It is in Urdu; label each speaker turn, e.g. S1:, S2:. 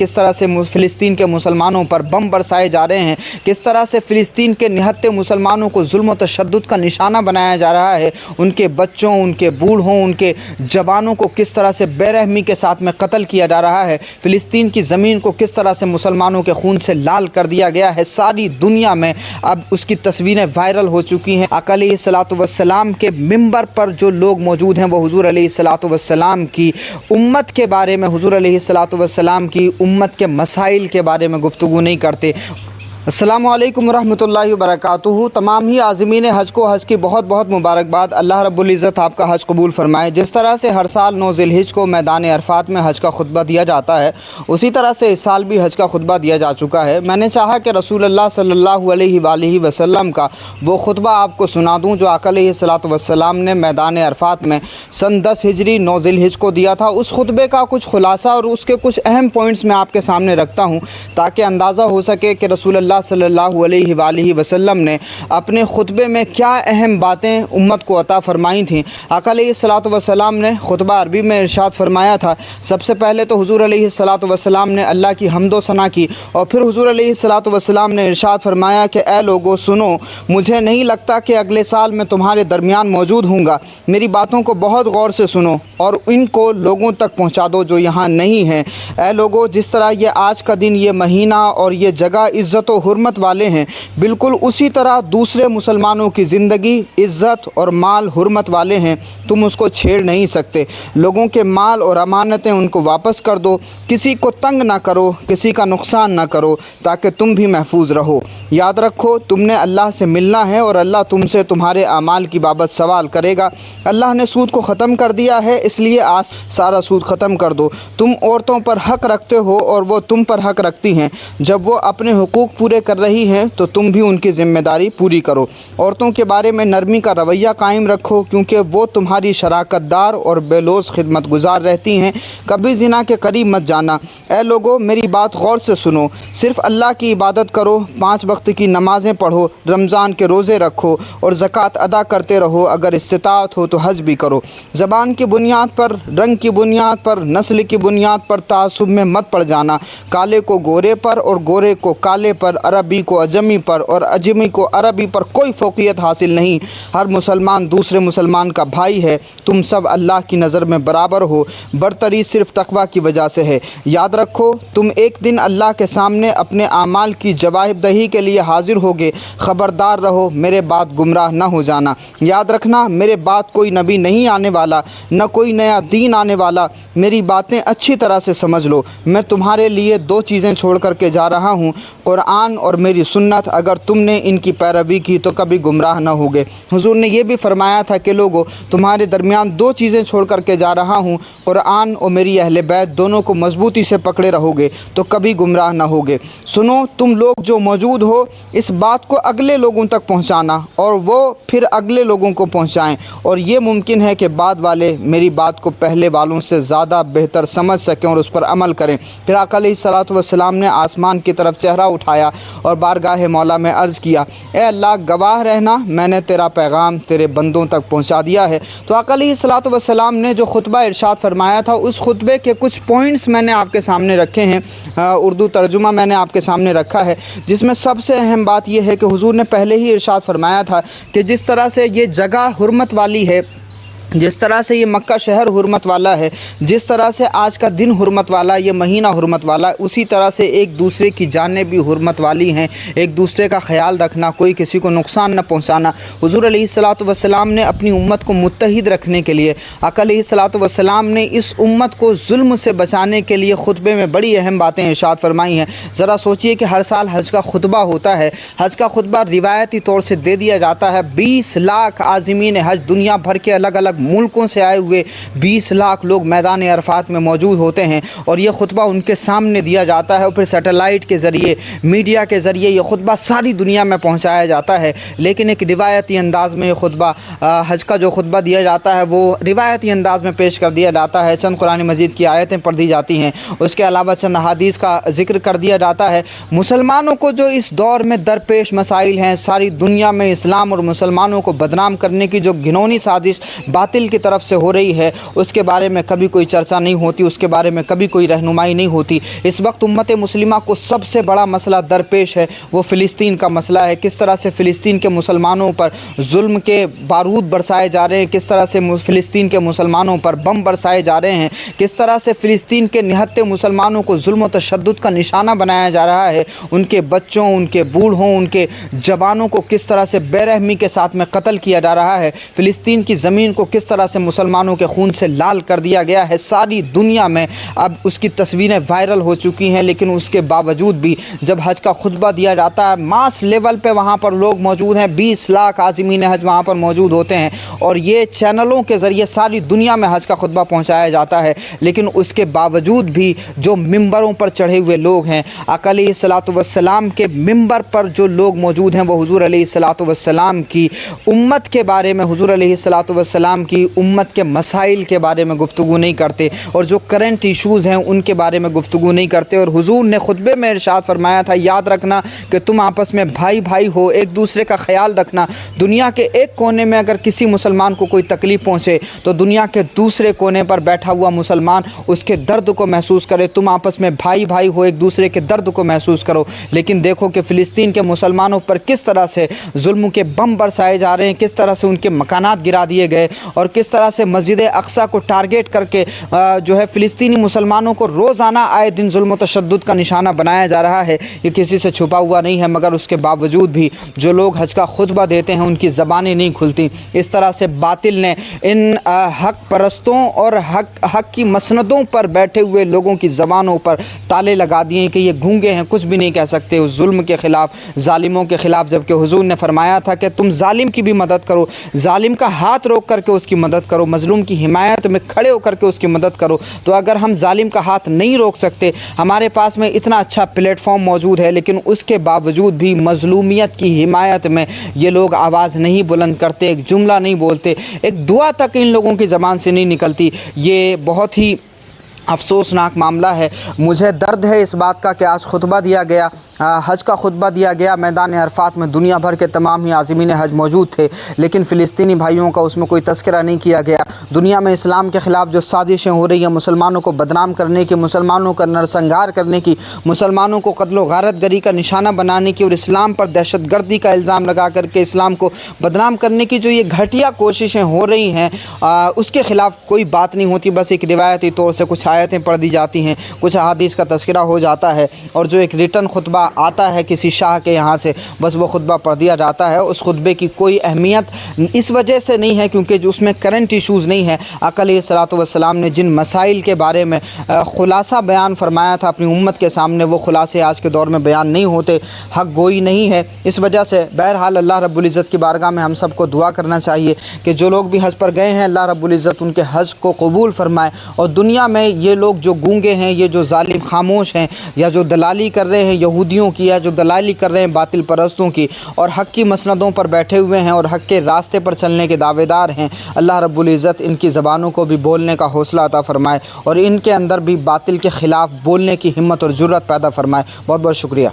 S1: کس طرح سے فلسطین کے مسلمانوں پر بم برسائے جا رہے ہیں، کس طرح سے فلسطین کے نہتے مسلمانوں کو ظلم و تشدد کا نشانہ بنایا جا رہا ہے، ان کے بچوں، ان کے بوڑھوں، ان کے جوانوں کو کس طرح سے بے رحمی کے ساتھ میں قتل کیا جا رہا ہے، فلسطین کی زمین کو کس طرح سے مسلمانوں کے خون سے لال کر دیا گیا ہے۔ ساری دنیا میں اب اس کی تصویریں وائرل ہو چکی ہیں۔ آقا علیہ الصلوۃ والسلام کے منبر پر جو لوگ موجود ہیں وہ حضور علیہ الصلوۃ والسلام کی امت کے بارے میں، حضور علیہ الصلوۃ والسلام کی امت کے مسائل کے بارے میں گفتگو نہیں کرتے۔ السلام علیکم ورحمۃ اللہ وبرکاتہ۔ تمام ہی عازمین حج کو حج کی بہت بہت مبارکباد۔ اللہ رب العزت آپ کا حج قبول فرمائے۔ جس طرح سے ہر سال 9 ذی الحجہ کو میدان عرفات میں حج کا خطبہ دیا جاتا ہے، اسی طرح سے اس سال بھی حج کا خطبہ دیا جا چکا ہے۔ میں نے چاہا کہ رسول اللہ صلی اللہ علیہ وآلہ وسلم کا وہ خطبہ آپ کو سنا دوں جو آقا علیہ الصلوۃ والسلام نے میدان عرفات میں سن 10 ہجری 9 ذی الحجہ کو دیا تھا۔ اس خطبے کا کچھ خلاصہ اور اس کے کچھ اہم پوائنٹس میں آپ کے سامنے رکھتا ہوں تاکہ اندازہ ہو سکے کہ رسول اللہ صلی اللہ علیہ وآلہ وسلم نے اپنے خطبے میں کیا اہم باتیں امت کو عطا فرمائی تھیں۔ آقا علیہ الصلوۃ والسلام نے خطبہ عربی میں ارشاد فرمایا تھا۔ سب سے پہلے تو حضور علیہ الصلوۃ والسلام نے اللہ کی حمد و ثنا کی، اور پھر حضور علیہ الصلوۃ والسلام نے ارشاد فرمایا کہ اے لوگو سنو، مجھے نہیں لگتا کہ اگلے سال میں تمہارے درمیان موجود ہوں گا، میری باتوں کو بہت غور سے سنو اور ان کو لوگوں تک پہنچا دو جو یہاں نہیں ہیں۔ اے لوگو، جس طرح یہ آج کا دن، یہ مہینہ اور یہ جگہ عزت و حرمت والے ہیں، بالکل اسی طرح دوسرے مسلمانوں کی زندگی عزت اور مال حرمت والے ہیں، تم اس کو چھیڑ نہیں سکتے۔ لوگوں کے مال اور امانتیں ان کو واپس کر دو، کسی کو تنگ نہ کرو، کسی کا نقصان نہ کرو تاکہ تم بھی محفوظ رہو۔ یاد رکھو تم نے اللہ سے ملنا ہے اور اللہ تم سے تمہارے اعمال کی بابت سوال کرے گا۔ اللہ نے سود کو ختم کر دیا ہے، اس لیے آج سارا سود ختم کر دو۔ تم عورتوں پر حق رکھتے ہو اور وہ تم پر حق رکھتی ہیں، جب وہ اپنے حقوق پورے کر رہی ہیں تو تم بھی ان کی ذمہ داری پوری کرو۔ عورتوں کے بارے میں نرمی کا رویہ قائم رکھو کیونکہ وہ تمہاری شراکت دار اور بے لوث خدمت گزار رہتی ہیں۔ کبھی زنا کے قریب مت جانا۔ اے لوگو، میری بات غور سے سنو، صرف اللہ کی عبادت کرو، 5 وقت کی نمازیں پڑھو، رمضان کے روزے رکھو اور زکوٰۃ ادا کرتے رہو، اگر استطاعت ہو تو حج بھی کرو۔ زبان کی بنیاد پر، رنگ کی بنیاد پر، نسل کی بنیاد پر تعصب میں مت پڑ جانا۔ کالے کو گورے پر اور گورے کو کالے پر، عربی کو عجمی پر اور عجمی کو عربی پر کوئی فوقیت حاصل نہیں۔ ہر مسلمان دوسرے مسلمان کا بھائی ہے، تم سب اللہ کی نظر میں برابر ہو، برتری صرف تقویٰ کی وجہ سے ہے۔ یاد رکھو تم ایک دن اللہ کے سامنے اپنے اعمال کی جواب دہی کے لیے حاضر ہوگے۔ خبردار رہو میرے بعد گمراہ نہ ہو جانا۔ یاد رکھنا میرے بعد کوئی نبی نہیں آنے والا، نہ کوئی نیا دین آنے والا۔ میری باتیں اچھی طرح سے سمجھ لو، میں تمہارے لیے 2 چیزیں چھوڑ کر کے جا رہا ہوں، قرآن اور میری سنت، اگر تم نے ان کی پیروی کی تو کبھی گمراہ نہ ہوگے۔ حضور نے یہ بھی فرمایا تھا کہ لوگو، تمہارے درمیان 2 چیزیں چھوڑ کر کے جا رہا ہوں، قرآن اور میری اہل بیت، دونوں کو مضبوطی سے پکڑے رہو گے تو کبھی گمراہ نہ ہوگے۔ سنو تم لوگ جو موجود ہو، اس بات کو اگلے لوگوں تک پہنچانا اور وہ پھر اگلے لوگوں کو پہنچائیں، اور یہ ممکن ہے کہ بعد والے میری بات کو پہلے والوں سے زیادہ بہتر سمجھ سکیں اور اس پر عمل کریں۔ پھر آقا علیہ الصلوۃ والسلام نے آسمان کی طرف چہرہ اٹھایا اور بارگاہ مولا میں عرض کیا، اے اللہ گواہ رہنا، میں نے تیرا پیغام تیرے بندوں تک پہنچا دیا ہے۔ تو آقا علیہ الصلوۃ والسلام نے جو خطبہ ارشاد فرمایا تھا، اس خطبے کے کچھ پوائنٹس میں نے آپ کے سامنے رکھے ہیں، اردو ترجمہ میں نے آپ کے سامنے رکھا ہے، جس میں سب سے اہم بات یہ ہے کہ حضور نے پہلے ہی ارشاد فرمایا تھا کہ جس طرح سے یہ جگہ حرمت والی ہے، جس طرح سے یہ مکہ شہر حرمت والا ہے، جس طرح سے آج کا دن حرمت والا، یہ مہینہ حرمت والا، اسی طرح سے ایک دوسرے کی جانیں بھی حرمت والی ہیں۔ ایک دوسرے کا خیال رکھنا، کوئی کسی کو نقصان نہ پہنچانا۔ حضور علیہ الصلوۃ والسلام نے اپنی امت کو متحد رکھنے کے لیے، آقا علیہ الصلوۃ والسلام نے اس امت کو ظلم سے بچانے کے لیے خطبے میں بڑی اہم باتیں ارشاد فرمائی ہیں۔ ذرا سوچئے کہ ہر سال حج کا خطبہ ہوتا ہے، حج کا خطبہ روایتی طور سے دے دیا جاتا ہے۔ 20 لاکھ عازمین حج، دنیا بھر کے الگ الگ ملکوں سے آئے ہوئے 20 لاکھ لوگ میدان عرفات میں موجود ہوتے ہیں، اور یہ خطبہ ان کے سامنے دیا جاتا ہے، اور پھر سیٹلائٹ کے ذریعے، میڈیا کے ذریعے یہ خطبہ ساری دنیا میں پہنچایا جاتا ہے۔ لیکن ایک روایتی انداز میں یہ خطبہ، حج کا جو خطبہ دیا جاتا ہے وہ روایتی انداز میں پیش کر دیا جاتا ہے۔ چند قرآن مجید کی آیتیں پڑھ دی جاتی ہیں، اس کے علاوہ چند احادیث کا ذکر کر دیا جاتا ہے۔ مسلمانوں کو جو اس دور میں درپیش مسائل ہیں، ساری دنیا میں اسلام اور مسلمانوں کو بدنام کرنے کی جو گھنونی سازش باتیں باطل کی طرف سے ہو رہی ہے اس کے بارے میں کبھی کوئی چرچا نہیں ہوتی، اس کے بارے میں کبھی کوئی رہنمائی نہیں ہوتی۔ اس وقت امت مسلمہ کو سب سے بڑا مسئلہ درپیش ہے، وہ فلسطین کا مسئلہ ہے۔ کس طرح سے فلسطین کے مسلمانوں پر ظلم کے بارود برسائے جا رہے ہیں، کس طرح سے فلسطین کے مسلمانوں پر بم برسائے جا رہے ہیں، کس طرح سے فلسطین کے نہتے مسلمانوں کو ظلم و تشدد کا نشانہ بنایا جا رہا ہے، ان کے بچوں، ان کے بوڑھوں، ان کے جوانوں کو کس طرح سے بے رحمی کے ساتھ میں قتل کیا جا رہا ہے، فلسطین کی زمین کو کس طرح سے مسلمانوں کے خون سے لال کر دیا گیا ہے۔ ساری دنیا میں اب اس کی تصویریں وائرل ہو چکی ہیں، لیکن اس کے باوجود بھی جب حج کا خطبہ دیا جاتا ہے ماس لیول پہ وہاں پر لوگ موجود ہیں، 20 لاکھ عازمین حج وہاں پر موجود ہوتے ہیں اور یہ چینلوں کے ذریعے ساری دنیا میں حج کا خطبہ پہنچایا جاتا ہے، لیکن اس کے باوجود بھی جو ممبروں پر چڑھے ہوئے لوگ ہیں، آقا علیہ الصلوۃ والسلام کے ممبر پر جو لوگ موجود ہیں، وہ حضور علیہ الصلوۃ والسلام کی امت کے بارے میں، حضور علیہ الصلوۃ والسلام کی امت کے مسائل کے بارے میں گفتگو نہیں کرتے اور جو کرنٹ ایشوز ہیں ان کے بارے میں گفتگو نہیں کرتے۔ اور حضور نے خطبے میں ارشاد فرمایا تھا، یاد رکھنا کہ تم آپس میں بھائی بھائی ہو، ایک دوسرے کا خیال رکھنا۔ دنیا کے ایک کونے میں اگر کسی مسلمان کو کوئی تکلیف پہنچے تو دنیا کے دوسرے کونے پر بیٹھا ہوا مسلمان اس کے درد کو محسوس کرے۔ تم آپس میں بھائی بھائی ہو، ایک دوسرے کے درد کو محسوس کرو۔ لیکن دیکھو کہ فلسطین کے مسلمانوں پر کس طرح سے ظلم کے بم برسائے جا رہے ہیں، کس طرح سے ان کے مکانات گرا دیے گئے اور کس طرح سے مسجد اقصیٰ کو ٹارگیٹ کر کے جو ہے فلسطینی مسلمانوں کو روزانہ آئے دن ظلم و تشدد کا نشانہ بنایا جا رہا ہے۔ یہ کسی سے چھپا ہوا نہیں ہے، مگر اس کے باوجود بھی جو لوگ حج کا خطبہ دیتے ہیں ان کی زبانیں نہیں کھلتی۔ اس طرح سے باطل نے ان حق پرستوں اور حق کی مسندوں پر بیٹھے ہوئے لوگوں کی زبانوں پر تالے لگا دیے کہ یہ گونگے ہیں، کچھ بھی نہیں کہہ سکتے اس ظلم کے خلاف، ظالموں کے خلاف، جبکہ حضور نے فرمایا تھا کہ تم ظالم کی بھی مدد کرو، ظالم کا ہاتھ روک کر کے اس کی مدد کرو، مظلوم کی حمایت میں کھڑے ہو کر کے اس کی مدد کرو۔ تو اگر ہم ظالم کا ہاتھ نہیں روک سکتے، ہمارے پاس میں اتنا اچھا پلیٹ فارم موجود ہے، لیکن اس کے باوجود بھی مظلومیت کی حمایت میں یہ لوگ آواز نہیں بلند کرتے، ایک جملہ نہیں بولتے، ایک دعا تک ان لوگوں کی زبان سے نہیں نکلتی۔ یہ بہت ہی افسوسناک معاملہ ہے۔ مجھے درد ہے اس بات کا کہ آج خطبہ دیا گیا، حج کا خطبہ دیا گیا، میدان عرفات میں دنیا بھر کے تمام ہی عازمین حج موجود تھے، لیکن فلسطینی بھائیوں کا اس میں کوئی تذکرہ نہیں کیا گیا۔ دنیا میں اسلام کے خلاف جو سازشیں ہو رہی ہیں، مسلمانوں کو بدنام کرنے کی، مسلمانوں کا نرسنگار کرنے کی، مسلمانوں کو قتل و غارت گری کا نشانہ بنانے کی اور اسلام پر دہشت گردی کا الزام لگا کر کے اسلام کو بدنام کرنے کی جو یہ گھٹیا کوششیں ہو رہی ہیں، اس کے خلاف کوئی بات نہیں ہوتی۔ بس ایک روایتی طور سے کچھ آیتیں پڑھ دی جاتی ہیں، کچھ احادیث کا تذکرہ ہو جاتا ہے، اور جو ایک ریٹن خطبہ آتا ہے کسی شاہ کے یہاں سے، بس وہ خطبہ پڑھ دیا جاتا ہے۔ اس خطبے کی کوئی اہمیت اس وجہ سے نہیں ہے کیونکہ جو اس میں کرنٹ ایشوز نہیں ہے۔ آقا علیہ الصلوۃ والسلام نے جن مسائل کے بارے میں خلاصہ بیان فرمایا تھا اپنی امت کے سامنے، وہ خلاصے آج کے دور میں بیان نہیں ہوتے، حق گوئی نہیں ہے۔ اس وجہ سے بہرحال اللہ رب العزت کی بارگاہ میں ہم سب کو دعا کرنا چاہیے کہ جو لوگ بھی حج پر گئے ہیں، اللہ رب العزت ان کے حج کو قبول فرمائے، اور دنیا میں یہ لوگ جو گونگے ہیں، یہ جو ظالم خاموش ہیں، یا جو دلالی کر رہے ہیں یہودیوں کی، یا جو دلالی کر رہے ہیں باطل پرستوں کی، اور حق کی مسندوں پر بیٹھے ہوئے ہیں اور حق کے راستے پر چلنے کے دعوے دار ہیں، اللہ رب العزت ان کی زبانوں کو بھی بولنے کا حوصلہ عطا فرمائے اور ان کے اندر بھی باطل کے خلاف بولنے کی ہمت اور جرأت پیدا فرمائے۔ بہت بہت شکریہ۔